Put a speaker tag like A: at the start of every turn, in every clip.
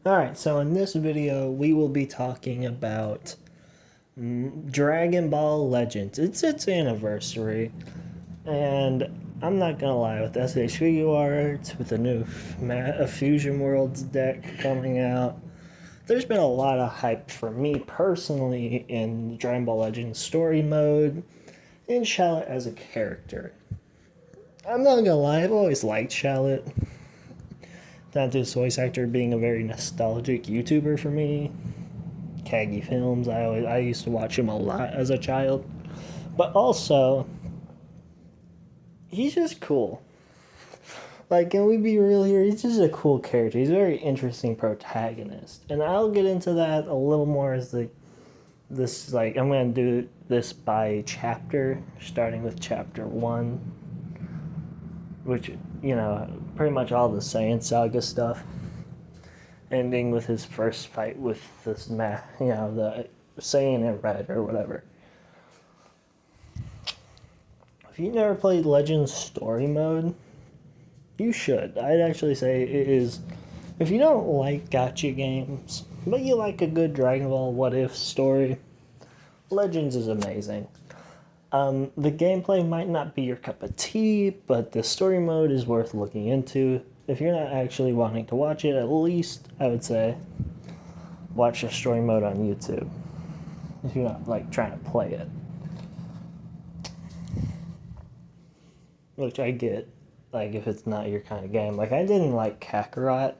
A: Alright, so in this video, we will be talking about Dragon Ball Legends. It's its anniversary, and I'm not gonna lie, with SH Figure Arts, with the new Fusion Worlds deck coming out, there's been a lot of hype for me personally in Dragon Ball Legends story mode, and Shallot as a character. I'm not gonna lie, I've always liked Shallot. Down to his voice actor being a very nostalgic YouTuber for me. Kagi Films, I used to watch him a lot as a child. But also, he's just cool. Like, can we be real here? He's just a cool character. He's a very interesting protagonist. And I'll get into that a little more as I'm going to do this by chapter, starting with chapter 1, which, pretty much all the Saiyan Saga stuff, ending with his first fight with this the Saiyan in red or whatever. If you never played Legends story mode, you should. I'd actually say it is. If you don't like gacha games, but you like a good Dragon Ball What If story, Legends is amazing. The gameplay might not be your cup of tea, but the story mode is worth looking into. If you're not actually wanting to watch it, at least I would say watch the story mode on YouTube. If you're not trying to play it, which I get. If it's not your kind of game, I didn't like Kakarot,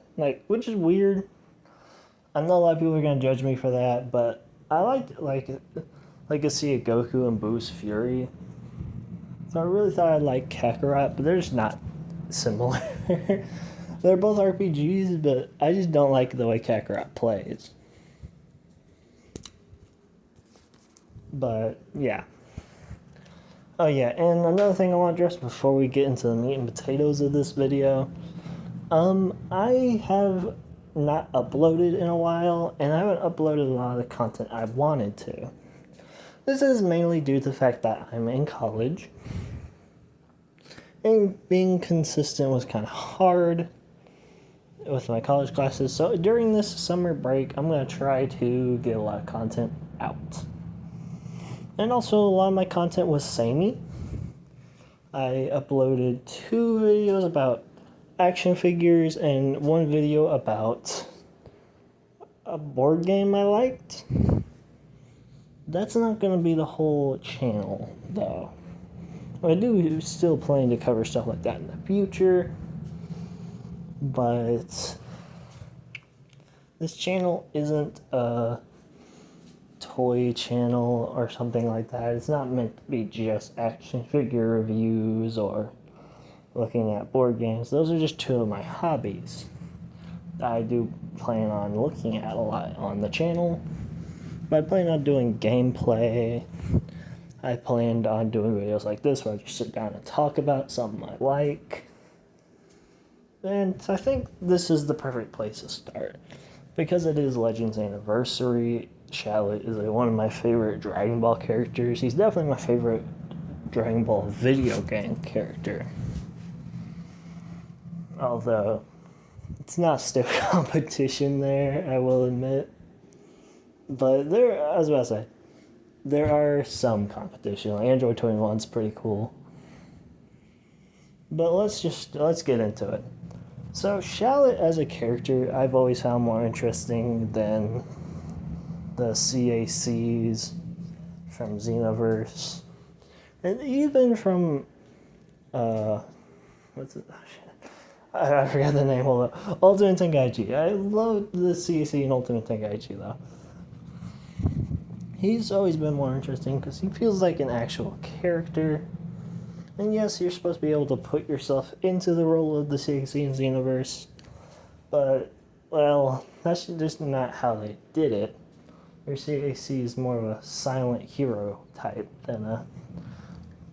A: which is weird. I know a lot of people are gonna judge me for that, but I like to see a Goku and Boo's Fury. So I really thought I'd like Kakarot, but they're just not similar. They're both RPGs, but I just don't like the way Kakarot plays. But yeah. Oh yeah, and another thing I want to address before we get into the meat and potatoes of this video. I have not uploaded in a while, and I haven't uploaded a lot of the content I wanted to. This is mainly due to the fact that I'm in college, and being consistent was kind of hard with my college classes. So during this summer break, I'm going to try to get a lot of content out. And also, a lot of my content was samey. I uploaded 2 videos about action figures and 1 video about a board game I liked. That's not going to be the whole channel, though. I do still plan to cover stuff like that in the future, but this channel isn't a toy channel or something like that. It's not meant to be just action figure reviews or looking at board games. Those are just 2 of my hobbies that I do plan on looking at a lot on the channel. But I plan on doing gameplay. I planned on doing videos like this where I just sit down and talk about something I like. And I think this is the perfect place to start. Because it is Legends anniversary, Shallot is one of my favorite Dragon Ball characters. He's definitely my favorite Dragon Ball video game character. Although, it's not stiff competition there, I will admit. But I was about to say, there are some competition. Android 21's pretty cool. But let's get into it. So, Shallot as a character, I've always found more interesting than the CACs from Xenoverse, and even from what's it? Oh, shit. I forgot the name. Hold up. Ultimate Tenkaichi. I love the CAC and Ultimate Tenkaichi though. He's always been more interesting because he feels like an actual character. And yes, you're supposed to be able to put yourself into the role of the CAC and Xenoverse, but well, that's just not how they did it. Your CAC is more of a silent hero type than a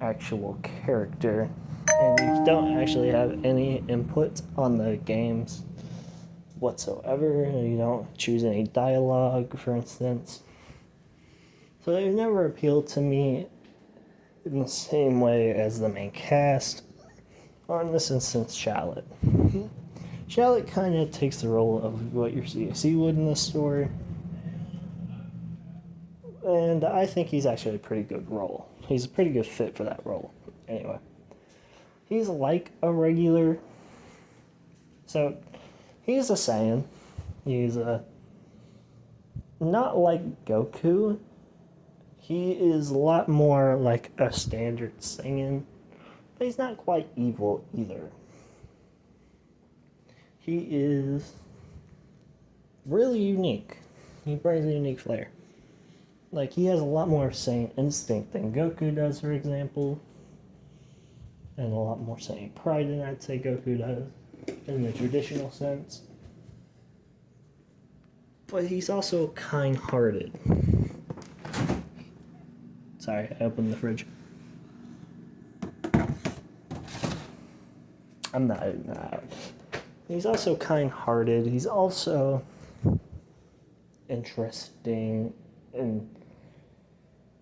A: actual character, and you don't actually have any input on the games whatsoever. You don't choose any dialogue, for instance. So they've never appealed to me in the same way as the main cast, or in this instance, Shallot. Shallot kind of takes the role of what your CAC would in this story. And I think he's actually a pretty good role. He's a pretty good fit for that role. Anyway. He's like a regular. So, he's a Saiyan. He's a... Not like Goku. He is a lot more like a standard Saiyan. But he's not quite evil either. He is really unique. He brings a unique flair. Like, he has a lot more Saiyan instinct than Goku does, for example. And a lot more Saiyan pride than I'd say Goku does, in the traditional sense. But he's also kind-hearted. Sorry, I opened the fridge. I'm not out. He's also kind-hearted. He's also interesting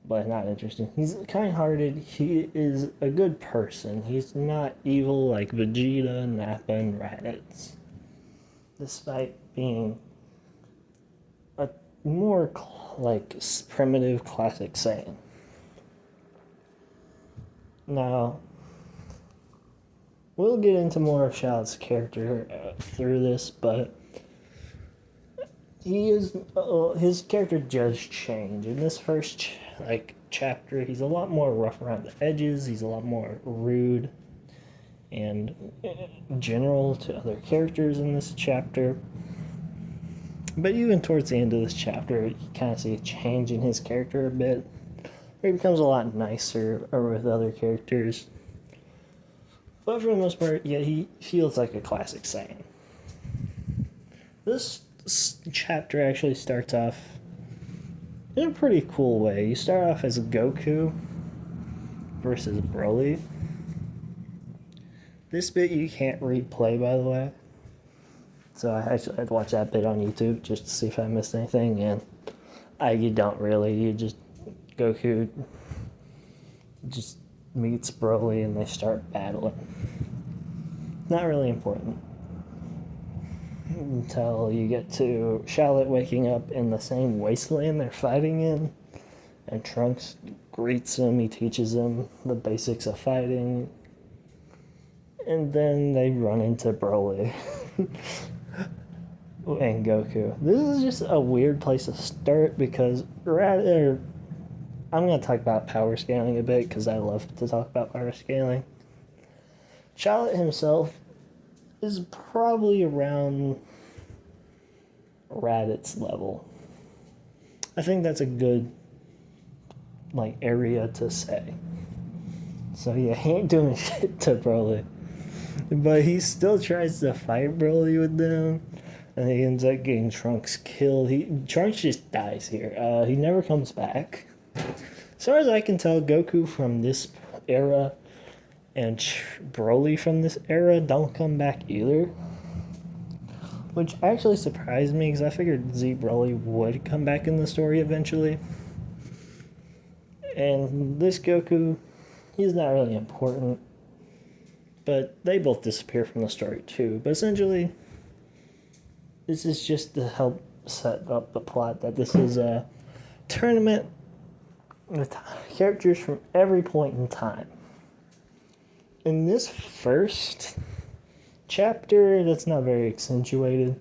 A: but not interesting. He's kind-hearted. He is a good person. He's not evil like Vegeta, Nappa, and Raditz. Despite being a more primitive classic Saiyan. Now, we'll get into more of Shallot's character through this, but his character does change. In this first chapter, he's a lot more rough around the edges. He's a lot more rude and general to other characters in this chapter. But even towards the end of this chapter, you kind of see a change in his character a bit, where he becomes a lot nicer with other characters. But for the most part, yeah, he feels like a classic Saiyan. This chapter actually starts off in a pretty cool way. You start off as Goku versus Broly. This bit you can't replay, by the way. So I actually had to watch that bit on YouTube just to see if I missed anything, and you don't really. You just, Goku just meets Broly and they start battling. Not really important. Until you get to Shallot waking up in the same wasteland they're fighting in, and Trunks greets him, he teaches him the basics of fighting, and then they run into Broly and Goku. This is just a weird place to start because I'm going to talk about power scaling a bit because I love to talk about power scaling. Shallot himself is probably around Raditz's level. I think that's a good area to say. So yeah, he ain't doing shit to Broly. But he still tries to fight Broly with them, and he ends up getting Trunks killed. Trunks just dies here. He never comes back. As far as I can tell, Goku from this era and Broly from this era don't come back either. Which actually surprised me, because I figured Z Broly would come back in the story eventually. And this Goku, he's not really important. But they both disappear from the story too. But essentially, this is just to help set up the plot that this is a tournament with characters from every point in time. In this first chapter, that's not very accentuated.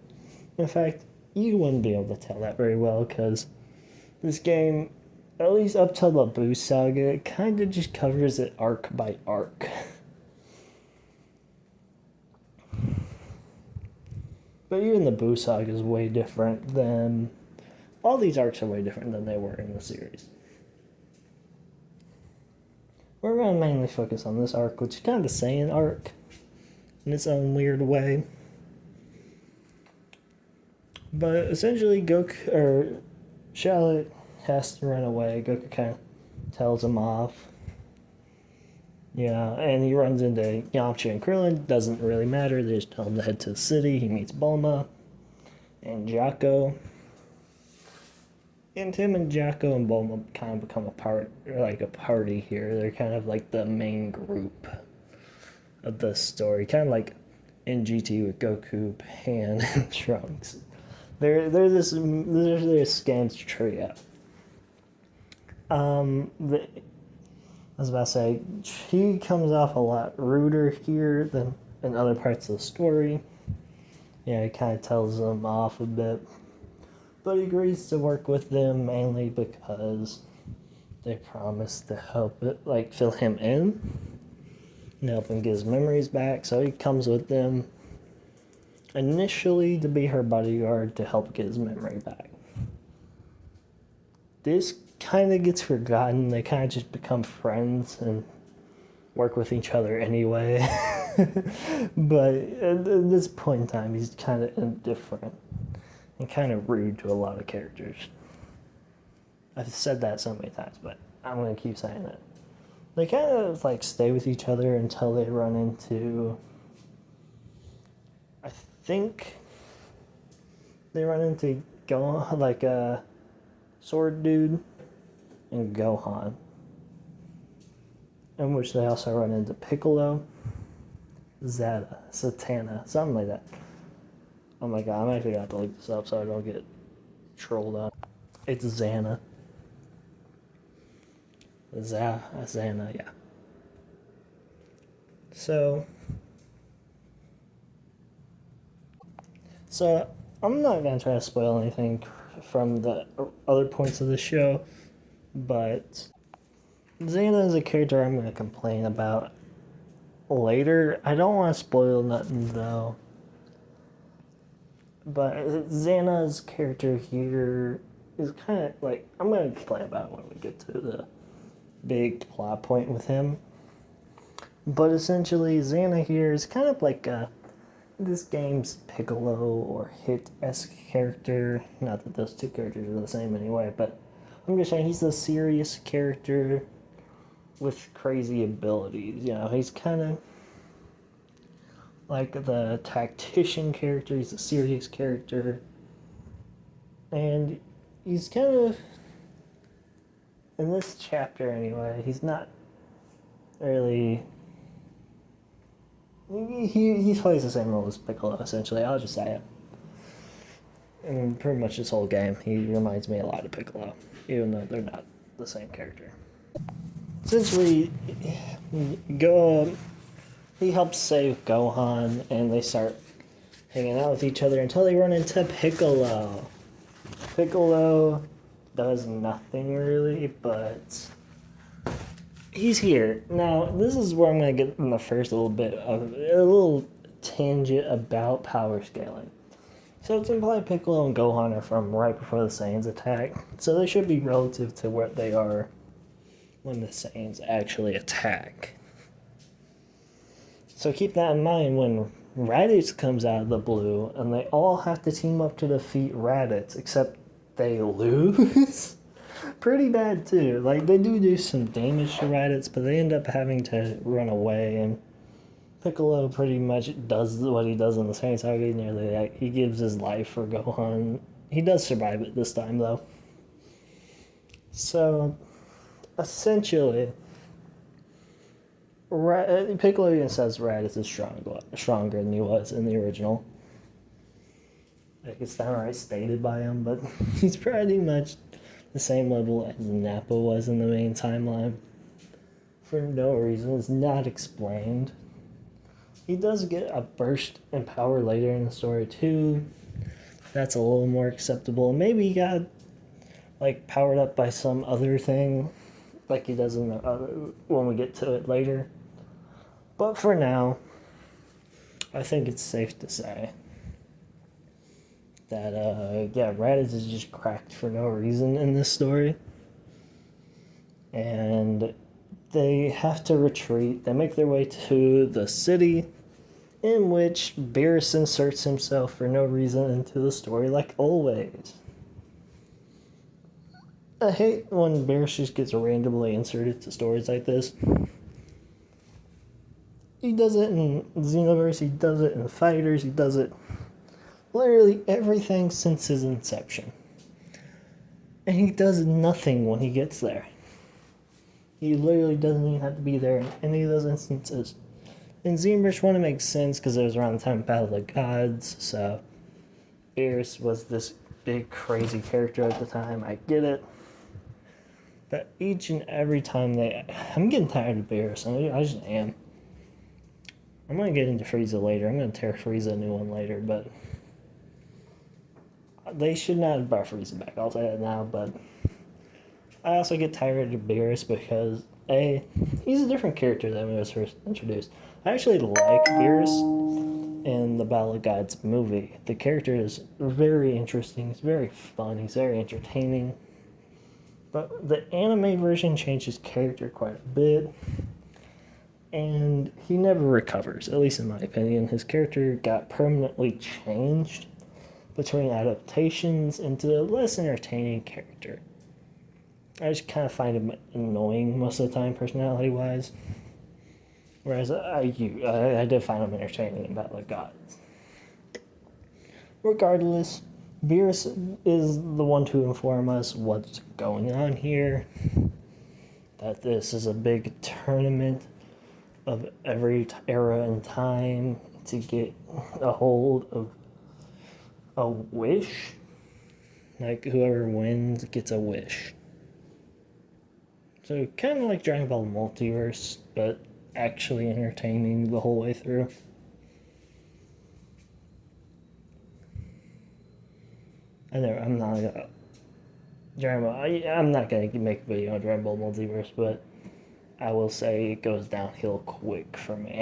A: In fact, you wouldn't be able to tell that very well, because this game, at least up till the Boo Saga, it kind of just covers it arc by arc. But even the Boo Saga is way different than... All these arcs are way different than they were in the series. We're going to mainly focus on this arc, which is kind of the Saiyan arc in its own weird way. But essentially, Shallot has to run away. Goku kind of tells him off. Yeah, and he runs into Yamcha and Krillin. Doesn't really matter. They just tell him to head to the city. He meets Bulma and Jocko. And him and Jocko and Bulma kind of become a party here. They're kind of like the main group of the story. Kind of like in GT with Goku, Pan, and Trunks. They're this scams trio. I was about to say, he comes off a lot ruder here than in other parts of the story. Yeah, he kind of tells them off a bit, but he agrees to work with them mainly because they promise to help it, like, fill him in and help him get his memories back. So he comes with them initially to be her bodyguard to help get his memory back. This kind of gets forgotten. They kind of just become friends and work with each other anyway. But at this point in time, he's kind of indifferent and kind of rude to a lot of characters. I've said that so many times, but I'm going to keep saying it. They kind of like stay with each other until they run into, I think they run into Gohan, like a sword dude, and Gohan, in which they also run into Piccolo, Zeta, Satana, something like that. Oh my god, I'm actually gonna have to look this up so I don't get trolled on. It's Xana. Xana, yeah. So I'm not gonna try to spoil anything from the other points of the show, but Xana is a character I'm gonna complain about later. I don't want to spoil nothing though. But Xana's character here is kind of like, I'm going to complain about it when we get to the big plot point with him. But essentially, Xana here is kind of like this game's Piccolo or Hit-esque character. Not that those two characters are the same anyway, but I'm just saying he's a serious character with crazy abilities. You know, he's kind of like the tactician character. He's a serious character, and he's kind of, in this chapter anyway, he's not really, he plays the same role as Piccolo, essentially. I'll just say it. And pretty much this whole game, he reminds me a lot of Piccolo, even though they're not the same character. Essentially, he helps save Gohan, and they start hanging out with each other until they run into Piccolo. Piccolo does nothing really, but he's here. Now, this is where I'm going to get in the first little bit of a little tangent about power scaling. So it's implied Piccolo and Gohan are from right before the Saiyans attack, so they should be relative to where they are when the Saiyans actually attack. So keep that in mind when Raditz comes out of the blue and they all have to team up to defeat Raditz, except they lose. Pretty bad too. Like, they do some damage to Raditz, but they end up having to run away, and Piccolo pretty much does what he does in the Saiyan Saga. Nearly, he gives his life for Gohan. He does survive it this time though. So essentially, Piccolo even says Raditz is stronger than he was in the original. Like, it's not right stated by him, but he's pretty much the same level as Nappa was in the main timeline. For no reason, it's not explained. He does get a burst in power later in the story too. That's a little more acceptable. Maybe he got like powered up by some other thing, like he does in the other, when we get to it later. But for now, I think it's safe to say that, Raditz is just cracked for no reason in this story. And they have to retreat. They make their way to the city, in which Beerus inserts himself for no reason into the story, like always. I hate when Beerus just gets randomly inserted to stories like this. He does it in Xenoverse, he does it in Fighters, he does it literally everything since his inception. And he does nothing when he gets there. He literally doesn't even have to be there in any of those instances. In ZBrush 1 it makes sense because it was around the time of Battle of the Gods, so Beerus was this big crazy character at the time. I get it. But each and every time I'm getting tired of Beerus. I just am. I'm going to get into Frieza later. I'm going to tear Frieza a new one later, but they should not have brought Frieza back. I'll say that now, but I also get tired of Beerus because he's a different character than when he was first introduced. I actually like Beerus in the Battle of Gods movie. The character is very interesting. He's very fun. He's very entertaining. But the anime version changed his character quite a bit. And he never recovers, at least in my opinion. His character got permanently changed between adaptations into a less entertaining character. I just kind of find him annoying most of the time, personality-wise. Whereas I did find him entertaining in Battle of Gods. Regardless, Beerus is the one to inform us what's going on here. That this is a big tournament of every era and time to get a hold of a wish. Like, whoever wins gets a wish. So, kind of like Dragon Ball Multiverse, but actually entertaining the whole way through. I'm not gonna make a video on Dragon Ball Multiverse, but I will say it goes downhill quick for me.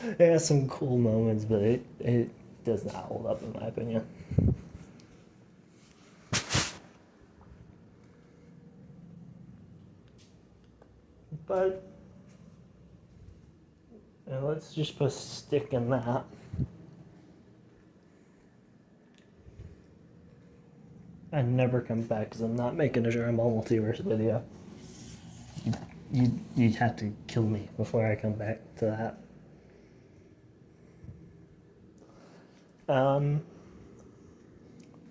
A: It has some cool moments, but it does not hold up in my opinion. But let's just put a stick in that. I never come back because I'm not making a Dragon Ball Multiverse video. You'd have to kill me before I come back to that.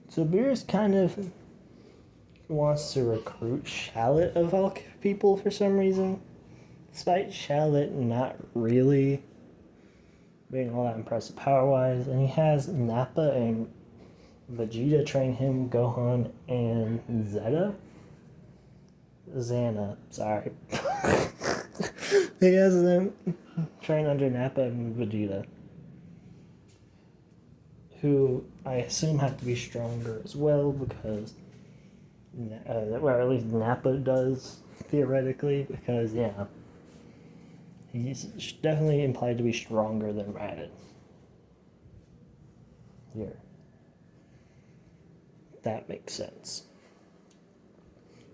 A: So Beerus kind of wants to recruit Shallot of all people for some reason. Despite Shallot not really being all that impressive power-wise. And he has Nappa and Vegeta train him, Gohan, and Zana, sorry. He has them train under Nappa and Vegeta, who I assume have to be stronger as well because, or at least Nappa does, theoretically, because, yeah, he's definitely implied to be stronger than Raditz. Here. That makes sense.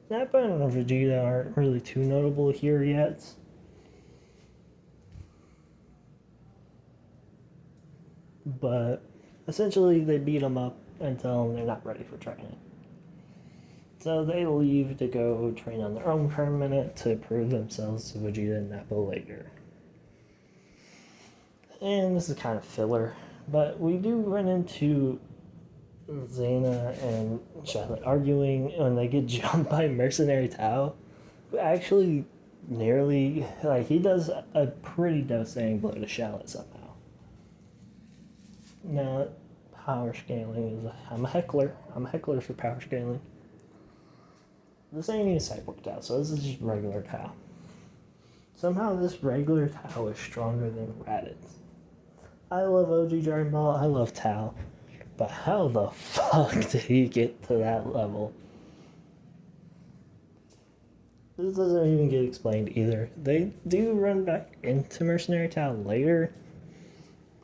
A: Nappa and Vegeta aren't really too notable here yet. But essentially they beat them up and tell them they're not ready for training. So they leave to go train on their own for a minute to prove themselves to Vegeta and Nappa later. And this is kind of filler, but we do run into Zana and Charlotte arguing when they get jumped by Mercenary Tao, who actually nearly, he does a pretty devastating blow to Charlotte somehow. Now, power scaling is, I'm a heckler for power scaling. This ain't even Cyborg Tao, so this is just regular Tao. Somehow this regular Tao is stronger than Raditz. I love OG Dragon Ball, I love Tao. But how the fuck did he get to that level? This doesn't even get explained either. They do run back into Mercenary Tao later,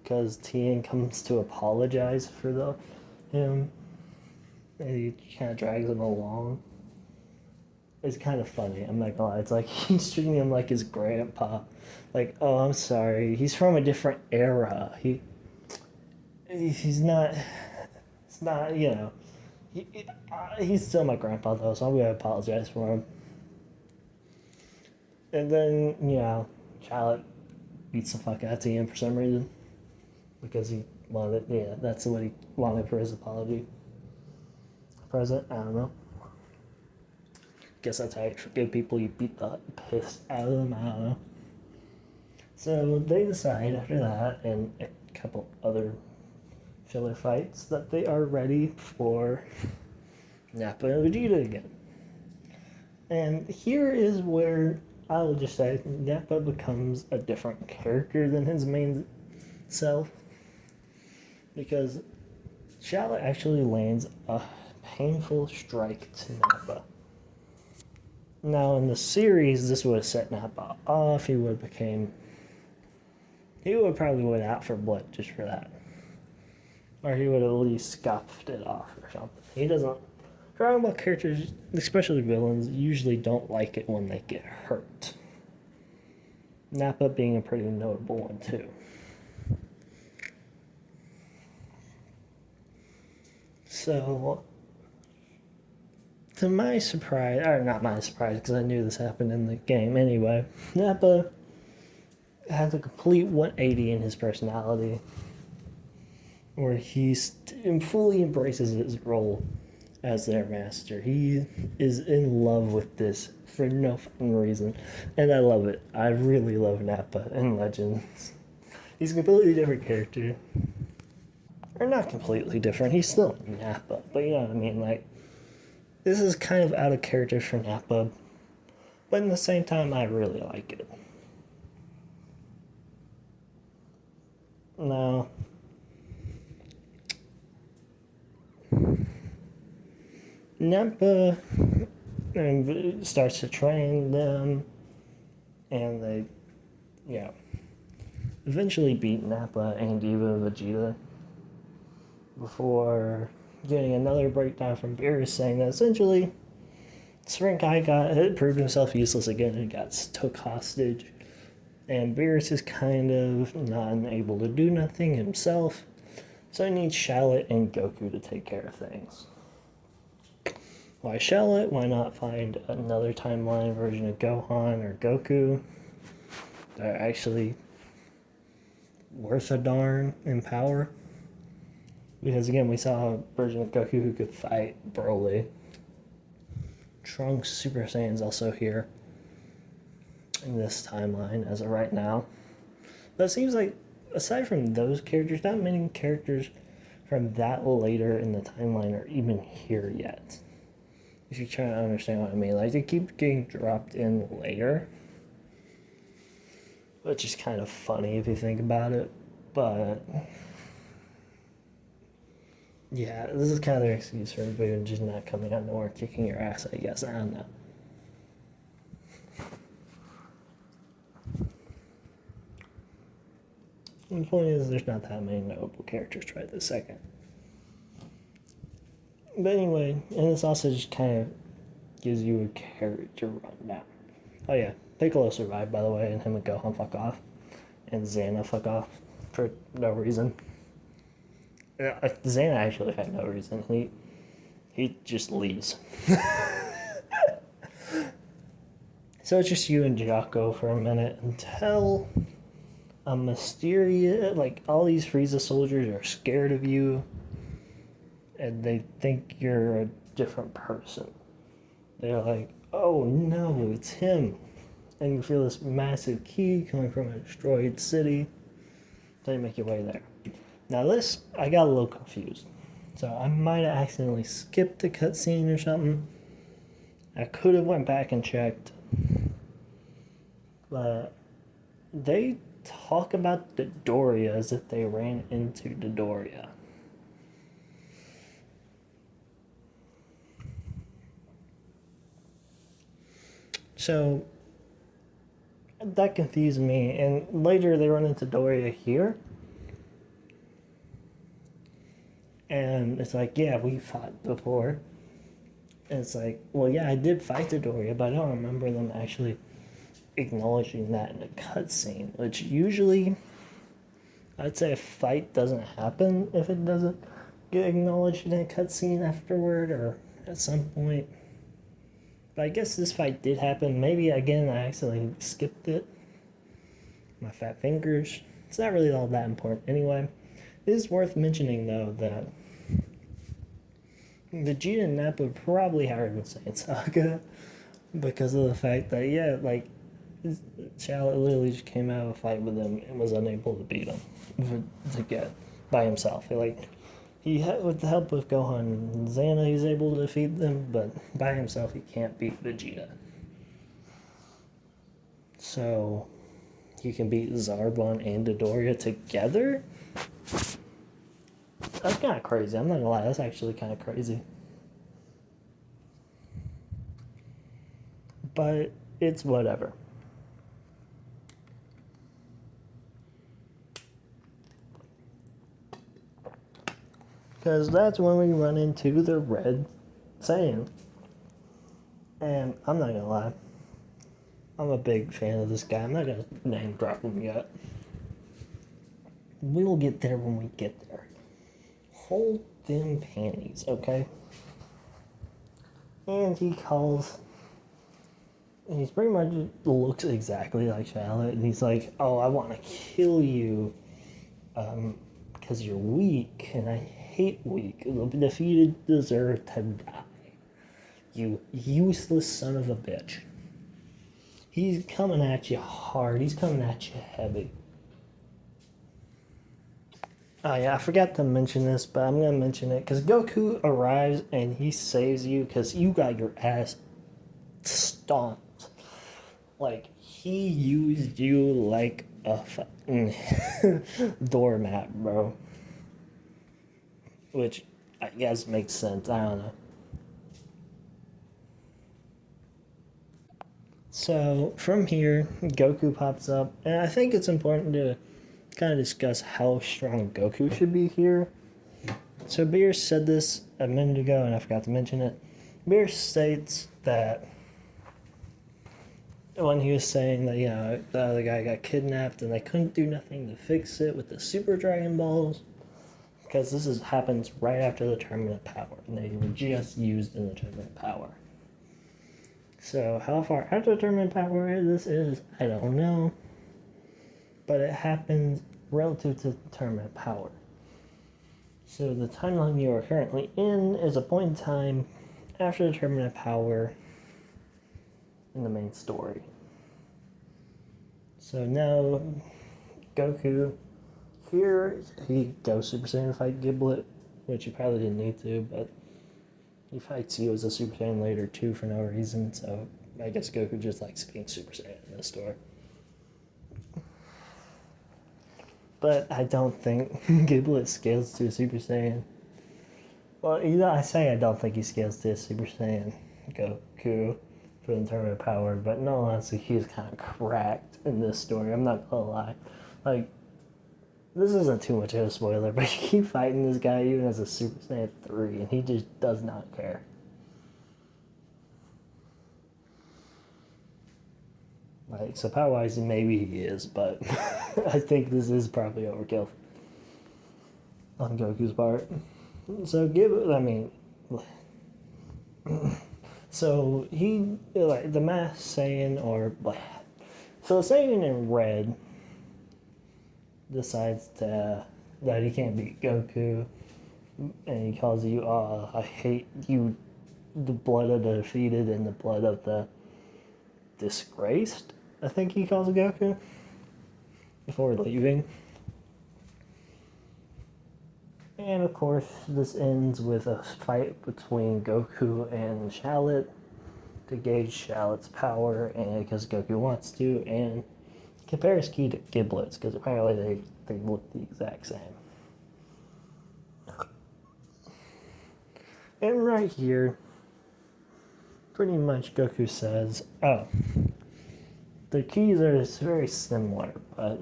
A: because Tien comes to apologize for him, and he kind of drags him along. It's kind of funny, I'm not gonna lie. It's like he's treating him like his grandpa. Like, oh, I'm sorry, he's from a different era. He's not, it's not, he's still my grandpa though, so I'm going to apologize for him. And then, Charlotte beats the fuck out of Tien for some reason. Because he wanted, that's what he wanted for his apology. Present, I don't know. Guess that's how you forgive people, you beat the piss out of them, I don't know. So they decide after that and a couple other filler fights that they are ready for Nappa and Vegeta again. And here is where I will just say Nappa becomes a different character than his main self, because Shallot actually lands a painful strike to Nappa. Now in the series, this would have set Nappa off. He would probably went out for blood just for that, or he would have at least scuffed it off or something. He doesn't. Dragon Ball characters, especially villains, usually don't like it when they get hurt. Nappa being a pretty notable one too. So, to my surprise, or not my surprise, because I knew this happened in the game anyway, Nappa has a complete 180 in his personality, where he fully embraces his role as their master. He is in love with this for no fucking reason, and I love it. I really love Nappa in Legends. He's a completely different character. Or not completely different, he's still Nappa, but you know what I mean, like, this is kind of out of character for Nappa, but at the same time, I really like it. Now, Nappa starts to train them, and they, eventually beat Nappa and even Vegeta before getting another breakdown from Beerus saying that essentially Srinkai had proved himself useless again and got took hostage, and Beerus is kind of not able to do nothing himself, so he needs Shallot and Goku to take care of things. Why Shallot? Why not find another timeline version of Gohan or Goku that are actually worth a darn in power? Because again, we saw a version of Goku who could fight Broly. Trunks Super Saiyan's also here in this timeline as of right now. But it seems like, aside from those characters, not many characters from that later in the timeline are even here yet. If you're trying to understand what I mean. Like, they keep getting dropped in later, which is kind of funny if you think about it. But yeah, this is kind of their excuse for everybody just not coming out nowhere, kicking your ass, I guess. I don't know. And the point is, there's not that many notable characters right this second. But anyway, and this also just kind of gives you a character rundown. Oh yeah, Piccolo survived, by the way, and him and Gohan fuck off. And Xana fuck off for no reason. Xana actually had no reason. He just leaves. So it's just you and Jocko for a minute until a mysterious, like, all these Frieza soldiers are scared of you and they think you're a different person. They're like, oh no, it's him. And you feel this massive ki coming from a destroyed city. So you make your way there. Now this, I got a little confused. So I might have accidentally skipped a cutscene or something. I could have went back and checked. But they talk about Dodoria as if they ran into Dodoria. So that confused me, and later they run into Doria here. And it's like, yeah, we fought before. And it's like, well, yeah, I did fight Dodoria, but I don't remember them actually acknowledging that in a cutscene, which usually I'd say a fight doesn't happen if it doesn't get acknowledged in a cutscene afterward or at some point. But I guess this fight did happen. Maybe, again, I accidentally skipped it. My fat fingers. It's not really all that important anyway. It is worth mentioning, though, that Vegeta and Nappa probably higher than Saiyan Saga because of the fact that, yeah, like, Shallot literally just came out of a fight with him and was unable to beat him to get by himself. He had, with the help of Gohan and Xana, he's able to defeat them, but by himself he can't beat Vegeta. So he can beat Zarbon and Dodoria together? That's kind of crazy. I'm not gonna lie, that's actually kind of crazy. But it's whatever. Because that's when we run into the Red Saiyan. And I'm not gonna lie, I'm a big fan of this guy. I'm not gonna name drop him yet. We'll get there when we get there. Hold them panties, okay? And he's pretty much looks exactly like Shallot, and he's like, oh, I want to kill you because you're weak, and I hate weak. The defeated deserve to die. You useless son of a bitch. He's coming at you hard. He's coming at you heavy. Oh yeah, I forgot to mention this, but I'm going to mention it, because Goku arrives and he saves you because you got your ass stomped. Like, he used you like a fucking doormat, bro. Which I guess makes sense, I don't know. So, from here, Goku pops up, and I think it's important to kind of discuss how strong Goku should be here. So Beer said this a minute ago, and I forgot to mention it. Beer states that when he was saying that, you know, the other guy got kidnapped and they couldn't do nothing to fix it with the Super Dragon Balls, because this happens right after the Tournament of Power, and they were just used in the Tournament of Power. So how far after the Tournament of Power this is, I don't know. But it happens relative to the Tournament of Power. So the timeline you are currently in is a point in time after the Tournament of Power in the main story. So now Goku, here he goes Super Saiyan to fight Giblet, which he probably didn't need to, but he fights you as a Super Saiyan later too for no reason, so I guess Goku just likes being Super Saiyan in this story. But I don't think Giblet scales to a Super Saiyan. Well, I say I don't think he scales to a Super Saiyan Goku for the Tournament of Power, but no, honestly, he's kind of cracked in this story. I'm not gonna lie. Like, this isn't too much of a spoiler, but you keep fighting this guy even as a Super Saiyan 3, and he just does not care. Like, so power-wise, maybe he is, but I think this is probably overkill on Goku's part. So so he, like, the Masked Saiyan, so the Saiyan in red decides that he can't beat Goku, and he calls you, I hate you, the blood of the defeated and the blood of the disgraced, I think he calls Goku, before leaving. And of course, this ends with a fight between Goku and Shallot to gauge Shallot's power, and because Goku wants to, and compares Ki to Giblets, because apparently they look the exact same. And right here, pretty much Goku says, oh, the keys are very similar, but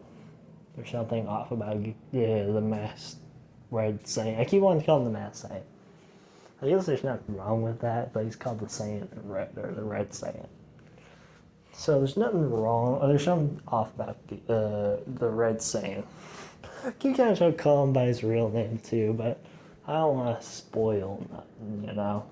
A: there's something off about the Masked Red Saiyan. I keep wanting to call him the Masked Saiyan. I guess there's nothing wrong with that, but he's called the Saiyan in Red, or the Red Saiyan. So there's nothing wrong, or there's something off about the Red Saiyan. I keep kind of trying to call him by his real name too, but I don't want to spoil nothing, you know?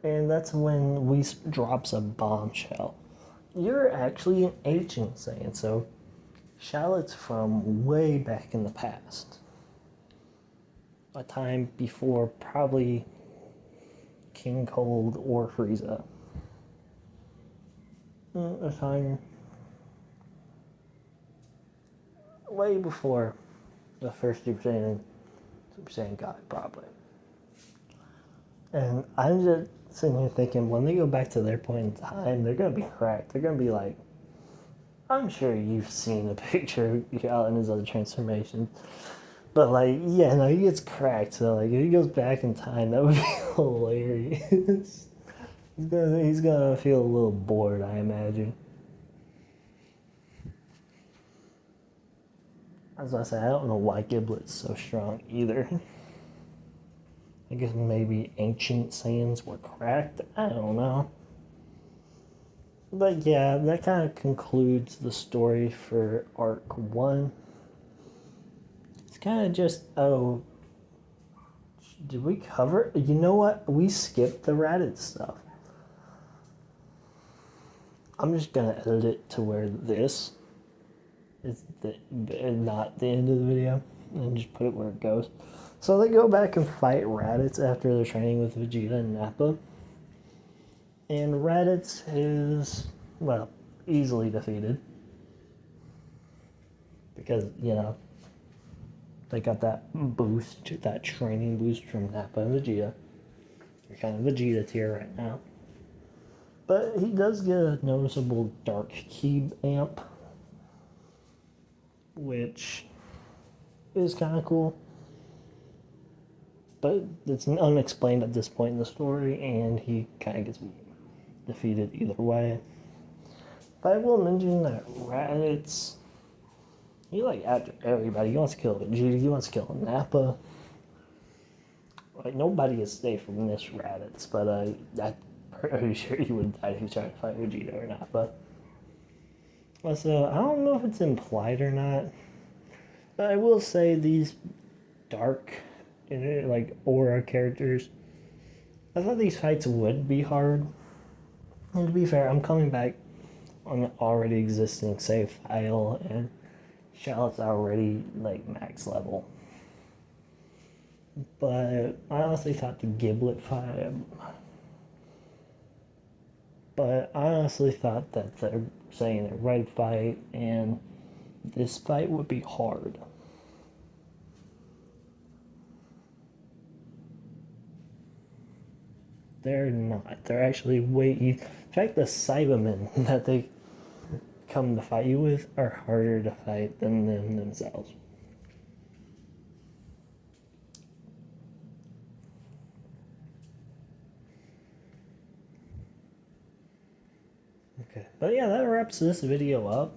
A: And that's when Whis drops a bombshell. You're actually an ancient Saiyan, so Shallot's from way back in the past. A time before probably King Cold or Frieza. A time way before the first Super Saiyan God, probably. And I'm just sitting here thinking, when they go back to their point in time, they're going to be cracked. They're going to be like, I'm sure you've seen a picture of Shallot in his other transformations. But, like, yeah, no, he gets cracked. So, like, if he goes back in time, that would be hilarious. He's gonna feel a little bored, I imagine. As I say, I don't know why Giblet's so strong either. I guess maybe ancient Saiyans were cracked. I don't know. But yeah, that kind of concludes the story for Arc 1. It's kind of just, oh, did we cover? You know what? We skipped the Raditz stuff. I'm just gonna edit it to where this is not the end of the video, and just put it where it goes. So they go back and fight Raditz after they're training with Vegeta and Nappa. And Raditz is, well, easily defeated. Because, you know, they got that boost, that training boost from Nappa and Vegeta. They're kind of Vegeta tier right now. But he does get a noticeable Dark Ki amp, which is kind of cool. But it's unexplained at this point in the story, and he kind of gets defeated either way. But I will mention that Raditz, he like after everybody. He wants to kill Vegeta, he wants to kill Nappa. Like, nobody is safe from this Raditz, but I'm pretty sure he would die if he tried to fight Vegeta or Nappa. So I don't know if it's implied or not, but I will say these dark, like, aura characters, I thought these fights would be hard. And to be fair, I'm coming back on an already existing save file, and Shallot's already, like, max level. But I honestly thought the Giblet fight... But I honestly thought that they're saying the red fight and this fight would be hard. They're not. They're actually way easy. In fact, the Cybermen that they come to fight you with are harder to fight than them themselves. Okay, but yeah, that wraps this video up.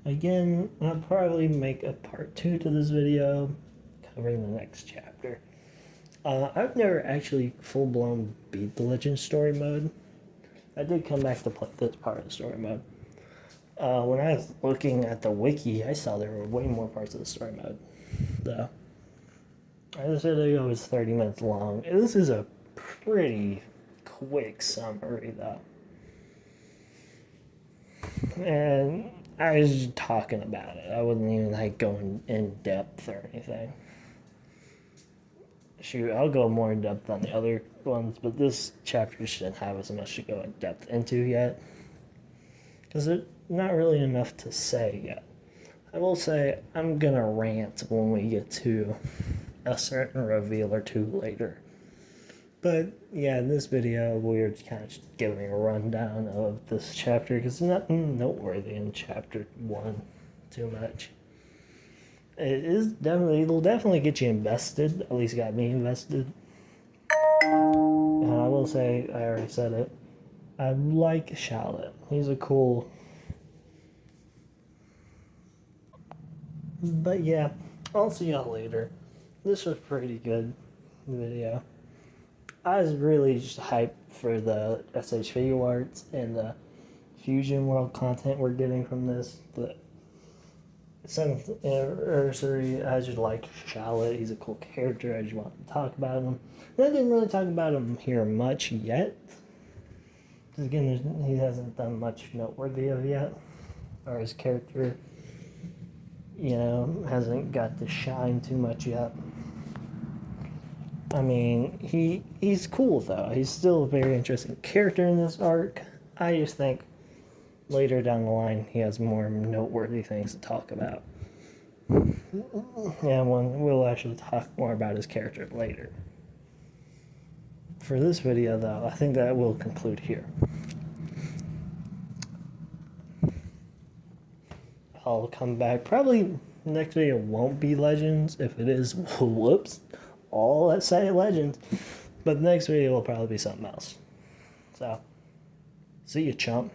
A: Again, I'll probably make a part 2 to this video covering the next chapter. I've never actually full-blown beat the Legend story mode. I did come back to play this part of the story mode. When I was looking at the wiki, I saw there were way more parts of the story mode, though. This video is 30 minutes long. This is a pretty quick summary, though. And I was just talking about it. I wasn't even, like, going in depth or anything. Shoot, I'll go more in depth on the other ones, but this chapter shouldn't have as much to go in depth into yet, because there's not really enough to say yet. I will say I'm gonna rant when we get to a certain reveal or two later. But yeah, in this video, we're kind of just giving a rundown of this chapter, because there's nothing noteworthy in chapter 1 too much. It'll definitely get you invested, at least got me invested. And I will say, I already said it, I like Shallot. He's a cool... But yeah, I'll see y'all later. This was pretty good video. I was really just hyped for the SH figure arts and the Fusion World content we're getting from this. The 7th anniversary, I just like Shallot. He's a cool character. I just wanted to talk about him. And I didn't really talk about him here much yet. Because again, he hasn't done much noteworthy of yet. Or his character you know, hasn't got to shine too much yet. I mean, he's cool though. He's still a very interesting character in this arc. I just think later down the line he has more noteworthy things to talk about. Yeah, we'll actually talk more about his character later. For this video though, I think that will conclude here. I'll come back. Probably next video won't be Legends. If it is, whoops. All let's say Legends. But the next video will probably be something else. So, see you, chump.